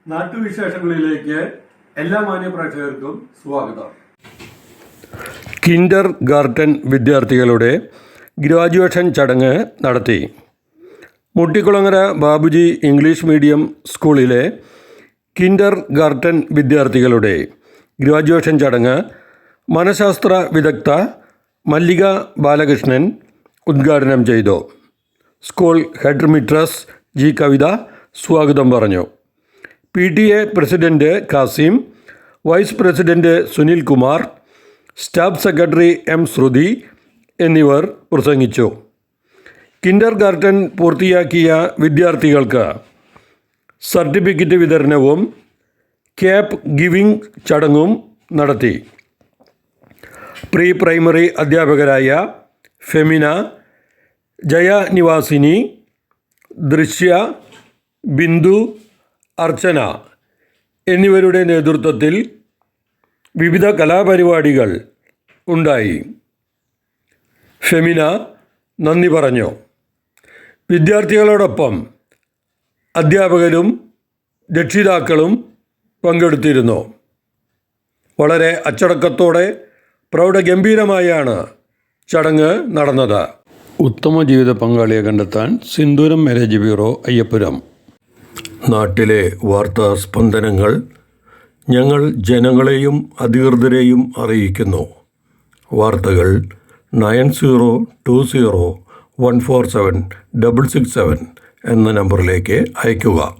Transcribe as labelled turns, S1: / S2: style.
S1: നാട്ടുവിശേഷങ്ങളിലേക്ക് എല്ലാ മാന്യ പ്രേക്ഷകർക്കും സ്വാഗതം.
S2: കിൻഡർ ഗാർട്ടൻ വിദ്യാർത്ഥികളുടെ ഗ്രാജുവേഷൻ ചടങ്ങ് നടത്തി. മുട്ടിക്കുളങ്ങര ബാബുജി ഇംഗ്ലീഷ് മീഡിയം സ്കൂളിലെ കിൻഡർ ഗാർട്ടൻ വിദ്യാർത്ഥികളുടെ ഗ്രാജുവേഷൻ ചടങ്ങ് മനഃശാസ്ത്ര വിദഗ്ധ മല്ലിക ബാലകൃഷ്ണൻ ഉദ്ഘാടനം ചെയ്തു. School headmistress G Kavitha സ്വാഗതം പറഞ്ഞു. PTA president Kasim, vice president Sunil Kumar, staff secretary M Sruthi എന്നിവർ പ്രസംഗിച്ചു. കിൻഡർ ഗാർട്ടൻ പൂർത്തിയാക്കിയ വിദ്യാർത്ഥികൾക്ക് സർട്ടിഫിക്കറ്റ് വിതരണവും ക്യാപ് ഗിവിംഗ് ചടങ്ങും നടത്തി. പ്രീ പ്രൈമറി അധ്യാപകരായ ഫെമിന, ജയനിവാസിനി, ദൃശ്യ, ബിന്ദു, അർച്ചന എന്നിവരുടെ നേതൃത്വത്തിൽ വിവിധ കലാപരിപാടികൾ ഉണ്ടായി. ഫെമിന നന്ദി പറഞ്ഞു. വിദ്യാർത്ഥികളോടൊപ്പം അധ്യാപകരും രക്ഷിതാക്കളും പങ്കെടുത്തിരുന്നു. വളരെ അച്ചടക്കത്തോടെ പ്രൗഢഗംഭീരമായാണ് ചടങ്ങ് നടന്നത്. ഉത്തമ ജീവിത പങ്കാളിയെ കണ്ടെത്താൻ സിന്ദൂരം മാരേജ് ബ്യൂറോ, അയ്യപ്പുരം. നാട്ടിലെ വാർത്താ സ്പന്ദനങ്ങൾ ഞങ്ങൾ ജനങ്ങളെയും അധികൃതരെയും അറിയിക്കുന്നു. വാർത്തകൾ 9020147667 എന്ന നമ്പറിലേക്ക് അയയ്ക്കുക.